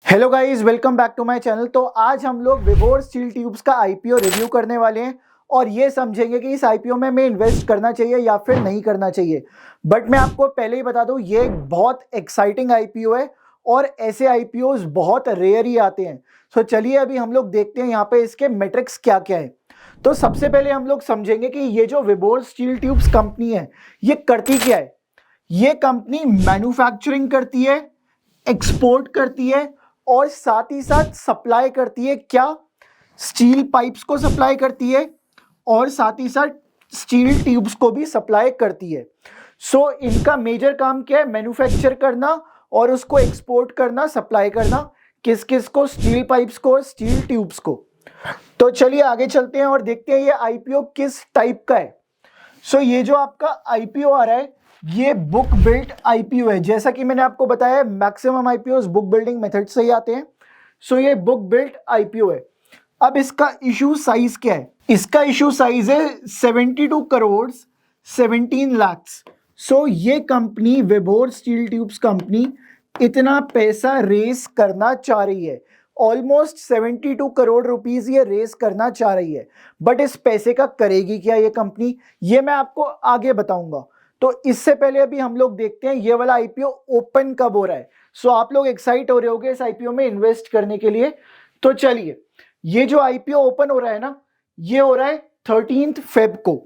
Hello guys, welcome back to my channel. तो आज हम लोग विबोर स्टील ट्यूब्स का आईपीओ रिव्यू करने वाले हैं और ये समझेंगे कि इस आईपीओ में हमें इन्वेस्ट करना चाहिए या फिर नहीं करना चाहिए। बट मैं आपको पहले ही बता दूं, ये एक बहुत एक्साइटिंग आईपीओ है और ऐसे आईपीओज बहुत रेयर ही आते हैं। तो चलिए अभी हम लोग देखते हैं यहाँ पे इसके मेट्रिक्स क्या क्या है। तो सबसे पहले हम लोग समझेंगे कि ये जो विबोर स्टील ट्यूब्स कंपनी है ये करती क्या है। ये कंपनी मैन्युफैक्चरिंग करती है, एक्सपोर्ट करती है और साथ ही साथ सप्लाई करती है। क्या? स्टील पाइप्स को सप्लाई करती है और साथ ही साथ स्टील ट्यूब्स को भी सप्लाई करती है। सो इनका मेजर काम क्या है? मैन्युफैक्चर करना और उसको एक्सपोर्ट करना, सप्लाई करना। किस किस को? स्टील पाइप्स को, स्टील ट्यूब्स को। तो चलिए आगे चलते हैं और देखते हैं ये आईपीओ किस टाइप का है। सो ये जो आपका आईपीओ आ रहा है ये बुक बिल्ट आईपीओ है। जैसा कि मैंने आपको बताया maximum IPO book building method से ही आते हैं। सो ये बुक बिल्ट आईपीओ है। अब इसका इशू साइज क्या है? इसका इशू साइज है 72 करोड़ 17 लाख्स। सो ये company Vibor steel tubes company इतना पैसा रेस करना चाह रही है। ऑलमोस्ट 72 करोड़ रुपीस ये रेस करना चाह रही है। बट इस पैसे का करेगी क्या ये कंपनी, ये मैं आपको आगे बताऊंगा। तो इससे पहले अभी हम लोग देखते हैं ये वाला आईपीओ ओपन कब हो रहा है। सो आप लोग एक्साइट हो रहे होगे इस आईपीओ में इन्वेस्ट करने के लिए। तो चलिए, ये जो आईपीओ ओपन हो रहा है ना, ये हो रहा है 13 फेब को।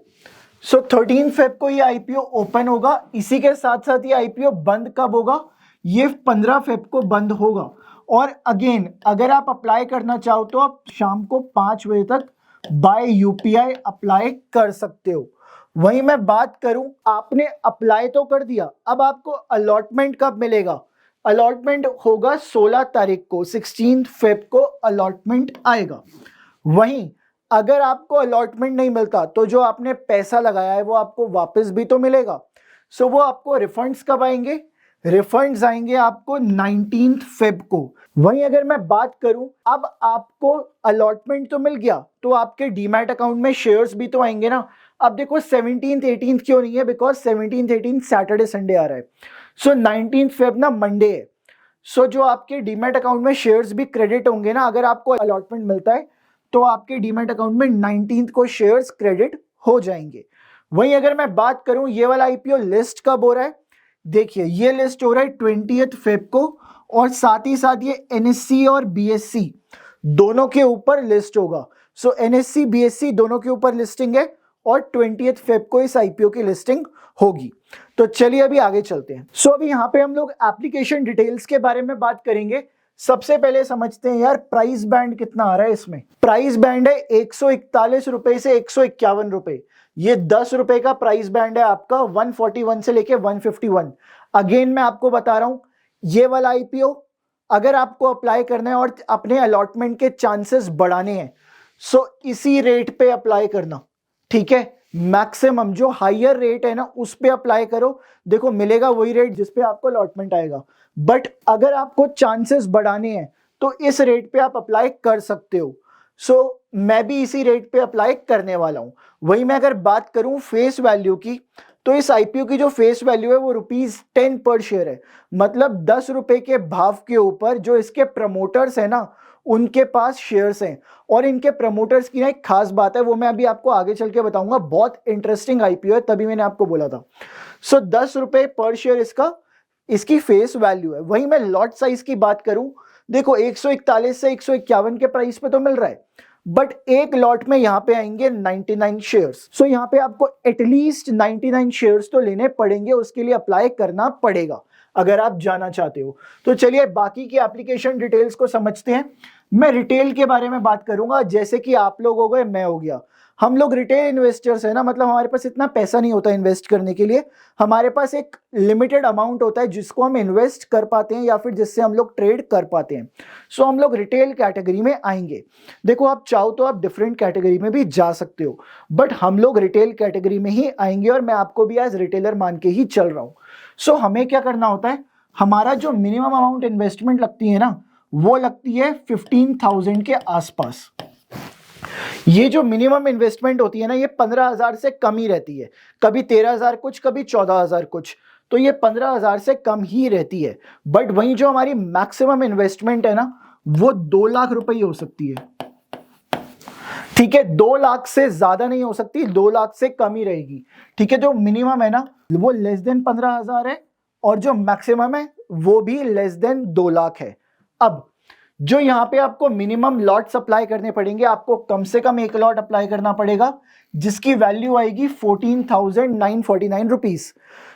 सो 13 फेब को ये आईपीओ ओपन होगा। इसी के साथ साथ ये आईपीओ बंद कब होगा? ये 15 फेब को बंद होगा। और अगेन अगर आप अप्लाई करना चाहो तो आप शाम को 5 बजे तक बाय यूपीआई अप्लाई कर सकते हो। वहीं मैं बात करूं, आपने अप्लाई तो कर दिया, अब आपको अलॉटमेंट कब मिलेगा? अलॉटमेंट होगा 16 तारीख को, 16 फेब को अलॉटमेंट आएगा। वहीं अगर आपको अलॉटमेंट नहीं मिलता तो जो आपने पैसा लगाया है वो आपको वापस भी तो मिलेगा। सो वो आपको रिफंड्स कब आएंगे? रिफंड्स आएंगे आपको 19 फेब को। वहीं अगर मैं बात करूं, अब आपको अलॉटमेंट तो मिल गया तो आपके डीमैट अकाउंट में शेयर्स भी तो आएंगे ना। अब देखो 17th 18th क्यों नहीं है? Because 17th 18th Saturday Sunday आ रहा है। सो 19 फेब ना मंडे है। सो जो आपके डीमैट अकाउंट में शेयर्स भी क्रेडिट होंगे ना, अगर आपको अलॉटमेंट मिलता है तो आपके डीमैट अकाउंट में 19th को शेयर्स क्रेडिट हो जाएंगे। वहीं अगर मैं बात करूं ये वाला आईपीओ लिस्ट कब हो रहा है, देखिए ये लिस्ट हो रहा है 20th फेब को और साथ ही साथ ये एनएससी और बीएससी दोनों के ऊपर लिस्ट होगा। सो एनएससी बीएससी दोनों के ऊपर लिस्टिंग है और 20th फेब को इस आईपीओ की लिस्टिंग होगी। तो चलिए अभी आगे चलते हैं। सो अभी यहाँ पे हम लोग एप्लीकेशन डिटेल्स के बारे में बात करेंगे। सबसे पहले समझते हैं यार प्राइस बैंड कितना आ रहा है इसमें। प्राइस बैंड है 141 रुपए से 151 रुपए। ये 10 रुपए का प्राइस बैंड है आपका 141 से लेके 151। अगेन मैं आपको बता रहा हूं, ये वाला आईपीओ अगर आपको अप्लाई करना है और अपने अलॉटमेंट के चांसेस बढ़ाने हैं सो इसी रेट पे अप्लाई करना, ठीक है। मैक्सिमम जो हायर रेट है ना उस पे अप्लाई करो। देखो मिलेगा वही रेट जिस पे आपको अलॉटमेंट आएगा। बट अगर आपको चांसेस बढ़ाने हैं तो इस रेट पे आप अप्लाई कर सकते हो। सो मैं भी इसी रेट पे अप्लाई करने वाला हूं। वही मैं अगर बात करूं फेस वैल्यू की, तो इस आईपीओ की जो फेस वैल्यू है वो ₹10 पर शेयर है। मतलब 10 रुपए के भाव के ऊपर जो इसके प्रमोटर्स है ना उनके पास शेयर्स हैं। और इनके प्रमोटर्स की ना एक खास बात है, वो मैं अभी आपको आगे चल के बताऊंगा। बहुत इंटरेस्टिंग आईपीओ है, तभी मैंने आपको बोला था। सो 10 रुपए पर शेयर इसकी फेस वैल्यू है। वहीं मैं लॉट साइज की बात करूं, देखो 141 से 151 के प्राइस पे तो मिल रहा है, बट एक लॉट में यहां पे आएंगे 99 शेयर्स। सो यहां पे आपको एटलीस्ट 99 शेयर्स तो लेने पड़ेंगे, उसके लिए अप्लाई करना पड़ेगा अगर आप जाना चाहते हो। तो चलिए बाकी की एप्लीकेशन डिटेल्स को समझते हैं। मैं रिटेल के बारे में बात करूंगा, जैसे कि आप लोग हो गए, मैं हो गया। हम लोग रिटेल इन्वेस्टर्स है ना, मतलब हमारे पास इतना पैसा नहीं होता इन्वेस्ट करने के लिए। हमारे पास एक लिमिटेड अमाउंट होता है जिसको हम इन्वेस्ट कर पाते हैं या फिर जिससे हम लोग ट्रेड कर पाते हैं। सो हम लोग रिटेल कैटेगरी में आएंगे। देखो आप चाहो तो आप डिफरेंट कैटेगरी में भी जा सकते हो, बट हम लोग रिटेल कैटेगरी में ही आएंगे और मैं आपको भी एज रिटेलर मान के ही चल रहा हूं। सो हमें क्या करना होता है, हमारा जो मिनिमम अमाउंट इन्वेस्टमेंट लगती है ना वो लगती है 15,000 के आसपास। ये जो मिनिमम इन्वेस्टमेंट होती है ना ये 15,000 से कम ही रहती है। कभी 13,000 कुछ, कभी 14,000 कुछ। तो ये 15,000 से कम ही रहती है। बट वहीं जो हमारी मैक्सिमम इन्वेस्टमेंट है ना, वो 2 लाख रुपए ही हो सकती है। ठीक है, 2 लाख से ज्यादा नहीं हो सकती, 2 लाख से कम ही रहेगी। ठीक है, जो मिनिमम है ना वो लेस देन 15,000 है, और जो मैक्सिमम है वो भी लेस देन 2 लाख है। अब जो यहाँ पे आपको मिनिमम लॉट्स अप्लाई करने पड़ेंगे, आपको कम से कम 1 लॉट अप्लाई करना पड़ेगा, जिसकी वैल्यू आएगी 14,949 रुपीज।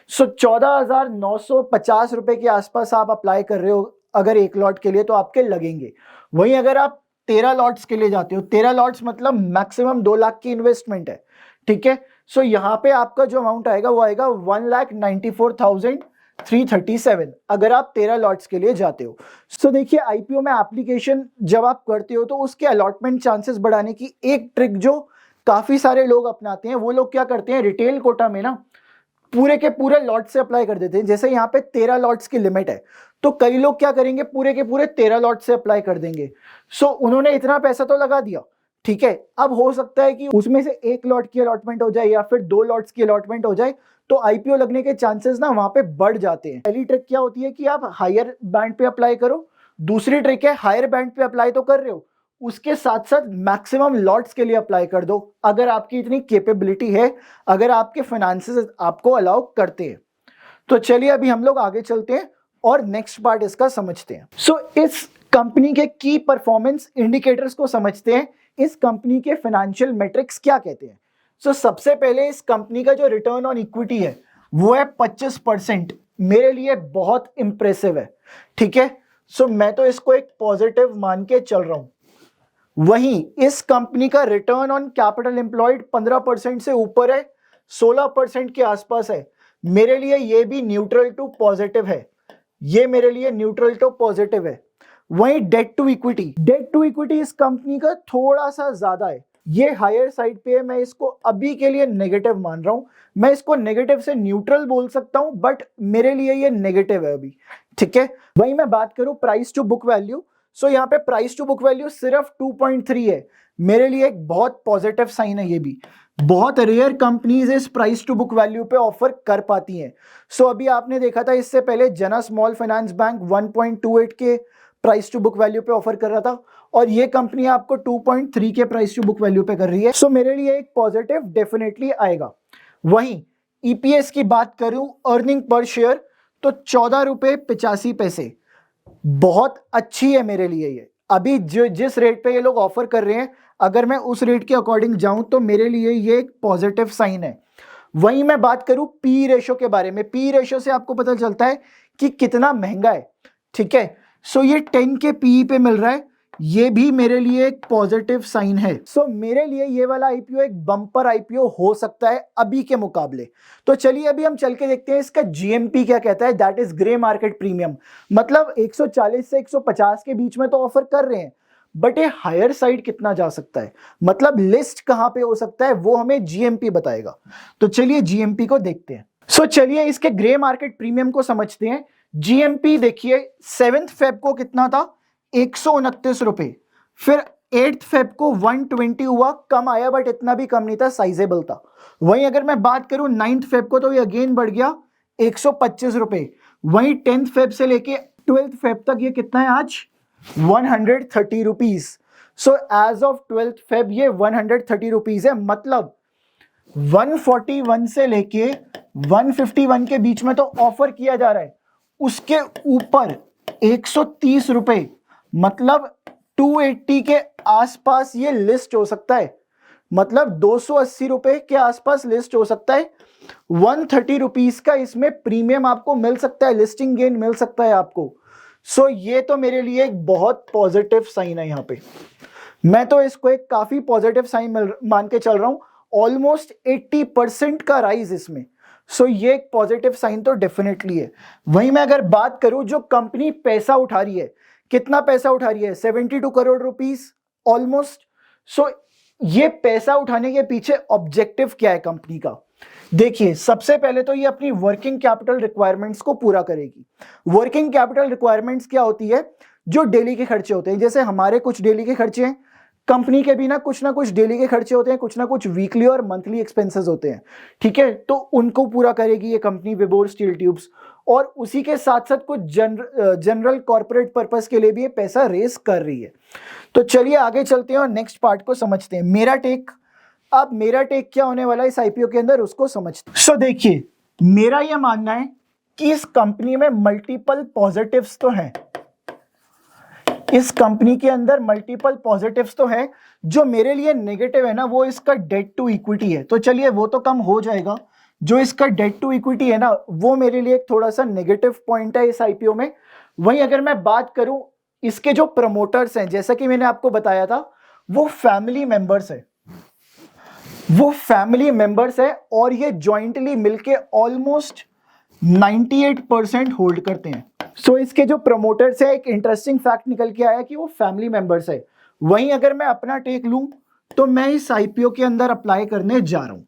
सो 14,950 रुपए के आसपास आप अप्लाई कर रहे हो अगर 1 लॉट के लिए, तो आपके लगेंगे। वहीं अगर आप 13 लॉट्स के लिए जाते हो, 13 लॉट्स मतलब मैक्सिमम 2 लाख की इन्वेस्टमेंट है। ठीक है, सो यहाँ पे आपका जो अमाउंट आएगा वो आएगा 1,94,337 अगर आप 13 लॉट्स के लिए जाते हो। सो देखिए, आईपीओ में एप्लीकेशन जब आप करते हो तो उसके अलॉटमेंट चांसेस बढ़ाने की एक ट्रिक जो काफी सारे लोग अपनाते हैं, वो लोग क्या करते हैं, रिटेल कोटा में ना पूरे के पूरे लॉट से अप्लाई कर देते हैं। जैसे यहाँ पे 13 लॉट्स की लिमिट है, तो कई लोग क्या करेंगे, पूरे के पूरे 13 लॉट से अप्लाई कर देंगे। सो उन्होंने इतना पैसा तो लगा दिया, ठीक है, अब हो सकता है कि उसमें से 1 लॉट की अलॉटमेंट हो जाए या फिर 2 लॉट्स की अलॉटमेंट हो जाए, तो आईपीओ लगने के चांसेस ना वहां पे बढ़ जाते हैं। पहली ट्रिक क्या होती है कि आप हायर बैंड पे अप्लाई करो। दूसरी ट्रिक है, हायर बैंड पे अप्लाई तो कर रहे हो, उसके साथ साथ मैक्सिमम लॉट्स के लिए अप्लाई कर दो, अगर आपकी इतनी कैपेबिलिटी है, अगर आपके फाइनेंसेस आपको अलाउ करते हैं। तो चलिए अभी हम लोग आगे चलते हैं और नेक्स्ट पार्ट इसका समझते हैं। सो इस कंपनी के की परफॉर्मेंस इंडिकेटर्स को समझते हैं। इस कंपनी के फाइनेंशियल मैट्रिक्स क्या कहते हैं। सो सबसे पहले इस कंपनी का जो रिटर्न ऑन इक्विटी है वो है 25%। मेरे लिए बहुत इंप्रेसिव है। ठीक है, सो मैं तो इसको एक पॉजिटिव मान के चल रहा हूं। वहीं इस कंपनी का रिटर्न ऑन कैपिटल एम्प्लॉयड 15% से ऊपर है, 16% के आसपास है। मेरे लिए ये भी न्यूट्रल टू पॉजिटिव है, ये मेरे लिए न्यूट्रल टू पॉजिटिव है। वहीं डेट टू इक्विटी इस कंपनी का थोड़ा सा ज्यादा है, ये हायर साइड पे है। मैं इसको अभी के लिए नेगेटिव मान रहा हूं। मैं इसको नेगेटिव से न्यूट्रल बोल सकता हूं, बट मेरे लिए ये नेगेटिव है अभी। ठीक है, वहीं मैं बात करूं प्राइस टू बुक वैल्यू, सो यहाँ पे प्राइस टू बुक वैल्यू सिर्फ 2.3 है। मेरे लिए एक बहुत पॉजिटिव साइन है। ये भी बहुत रेयर कंपनीज इस प्राइस टू बुक वैल्यू पे ऑफर कर पाती हैं। सो अभी आपने देखा था इससे पहले जना स्मॉल फाइनेंस बैंक 1.28 के प्राइस टू बुक वैल्यू पे ऑफर कर रहा था, और ये कंपनी आपको 2.3 के प्राइस टू बुक वैल्यू पे कर रही है। सो मेरे लिए एक पॉजिटिव डेफिनेटली आएगा। वहीं ईपीएस की बात करूं, अर्निंग पर शेयर, तो 14 रुपए 85 पैसे बहुत अच्छी है मेरे लिए। ये अभी जिस रेट पे ये लोग ऑफर कर रहे हैं, अगर मैं उस रेट के अकॉर्डिंग जाऊं तो मेरे लिए ये एक पॉजिटिव साइन है। वहीं मैं बात करूं पी रेशो के बारे में, पी रेशो से आपको पता चलता है कि कितना महंगा है। ठीक है, सो ये 10 के पी पे मिल रहा है, ये भी मेरे लिए एक पॉजिटिव साइन है। सो मेरे लिए ये वाला आईपीओ एक बम्पर आईपीओ हो सकता है अभी के मुकाबले। तो चलिए अभी हम चल के देखते हैं इसका जीएमपी क्या कहता है, that is grey market premium. मतलब 140 से 150 के बीच में तो ऑफर कर रहे हैं, बट ये हायर साइड कितना जा सकता है, मतलब लिस्ट कहां पे हो सकता है, वो हमें जीएमपी बताएगा। तो चलिए जीएमपी को देखते हैं। सो चलिए इसके ग्रे मार्केट प्रीमियम को समझते हैं। जीएमपी देखिए 7 फेब को कितना था, 129 रुपए, फिर 8 फेब को 120 हुआ, कम आया बट इतना भी कम नहीं था, साइजेबल था। वहीं अगर मैं बात करूं 9 फेब को, तो ये अगेन बढ़ गया 125 रुपए। वहीं 10 फेब से लेके 12 फेब तक ये कितना है आज, 130 rupees. So as of 12 Feb ये 130 रुपीज है। मतलब 141 से लेके 151 के बीच में तो ऑफर किया जा रहा है, उसके ऊपर 130 रुपए, मतलब 280 के आसपास ये लिस्ट हो सकता है। मतलब 280 रुपए के आसपास लिस्ट हो सकता है। 130 रुपीज का इसमें प्रीमियम आपको मिल सकता है, लिस्टिंग गेन मिल सकता है आपको। सो ये तो मेरे लिए एक बहुत पॉजिटिव साइन है। यहाँ पे मैं तो इसको एक काफी पॉजिटिव साइन मान के चल रहा हूं, ऑलमोस्ट 80% का राइज इसमें। सो ये एक पॉजिटिव साइन तो डेफिनेटली है। वहीं मैं अगर बात करूं, जो कंपनी पैसा उठा रही है, कितना पैसा उठा रही है, 72 करोड़ रुपीस ऑलमोस्ट। सो ये पैसा उठाने के पीछे ऑब्जेक्टिव क्या है कंपनी का, देखिए सबसे पहले तो ये अपनी वर्किंग कैपिटल रिक्वायरमेंट्स को पूरा करेगी। वर्किंग कैपिटल रिक्वायरमेंट्स क्या होती है, जो डेली के खर्चे होते हैं। जैसे हमारे कुछ डेली के खर्चे हैं, कंपनी के भी ना कुछ डेली के खर्चे होते हैं, कुछ ना कुछ वीकली और मंथली एक्सपेंसेस होते हैं, ठीक है, तो उनको पूरा करेगी ये कंपनी विबोर स्टील ट्यूब्स। और उसी के साथ साथ कुछ जनरल कॉर्पोरेट पर्पस के लिए भी ये पैसा रेस कर रही है। तो चलिए आगे चलते हैं और नेक्स्ट पार्ट को समझते हैं, मेरा टेक। अब मेरा टेक क्या होने वाला है इस आईपीओ के अंदर, उसको समझते हैं। सो देखिए, मेरा यह मानना है कि इस कंपनी में मल्टीपल पॉजिटिव्स तो हैं, इस कंपनी के अंदर मल्टीपल पॉजिटिव्स तो है। जो मेरे लिए नेगेटिव है ना, वो इसका डेट टू इक्विटी है। तो चलिए वो तो कम हो जाएगा, जो इसका डेट टू इक्विटी है ना, वो मेरे लिए एक थोड़ा सा नेगेटिव पॉइंट है इस आईपीओ में। वहीं अगर मैं बात करूं इसके जो प्रमोटर्स हैं, जैसा कि मैंने आपको बताया था, वो फैमिली मेंबर्स है, वो फैमिली मेंबर्स है और ये जॉइंटली मिलके ऑलमोस्ट 98% होल्ड करते हैं। सो इसके जो प्रमोटर्स है, एक इंटरेस्टिंग फैक्ट निकल के आया कि वो फैमिली मेंबर्स है। वहीं अगर मैं अपना टेक लूं तो मैं इस आईपीओ के अंदर अप्लाई करने जा रहा हूं।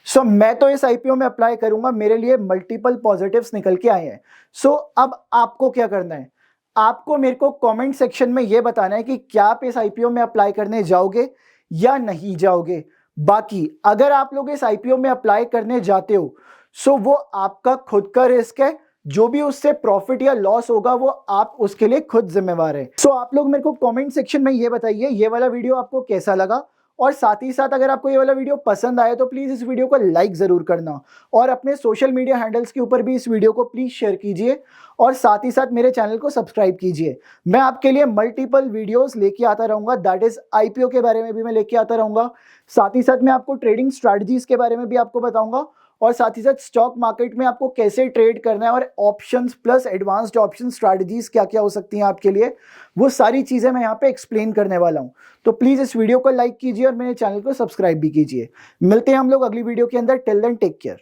सो मैं तो इस आईपीओ में अप्लाई करूंगा, मेरे लिए मल्टीपल पॉजिटिव्स निकल के आए हैं। सो अब आपको क्या करना है, आपको मेरे को कमेंट सेक्शन में ये बताना है कि क्या आप इस आईपीओ में अप्लाई करने जाओगे या नहीं जाओगे। बाकी अगर आप लोग इस आईपीओ में अप्लाई करने जाते हो, सो वो आपका खुद का रिस्क है, जो भी उससे प्रॉफिट या लॉस होगा वो आप उसके लिए खुद जिम्मेवार है। सो आप लोग मेरे को कमेंट सेक्शन में ये बताइए ये वाला वीडियो आपको कैसा लगा, और साथ ही साथ अगर आपको ये वाला वीडियो पसंद आया तो प्लीज इस वीडियो को लाइक जरूर करना, और अपने सोशल मीडिया हैंडल्स के ऊपर भी इस वीडियो को प्लीज शेयर कीजिए, और साथ ही साथ मेरे चैनल को सब्सक्राइब कीजिए। मैं आपके लिए मल्टीपल वीडियोस लेके आता रहूंगा, दैट इज आईपीओ के बारे में भी मैं लेके आता रहूंगा, साथ ही साथ मैं आपको ट्रेडिंग स्ट्रैटेजीज के बारे में भी आपको बताऊंगा, और साथ ही साथ स्टॉक मार्केट में आपको कैसे ट्रेड करना है, और options plus advanced option strategies क्या क्या हो सकती हैं आपके लिए, वो सारी चीजें मैं यहाँ पे एक्सप्लेन करने वाला हूँ। तो प्लीज इस वीडियो को लाइक कीजिए और मेरे चैनल को सब्सक्राइब भी कीजिए। मिलते हैं हम लोग अगली वीडियो के अंदर। Till then take care.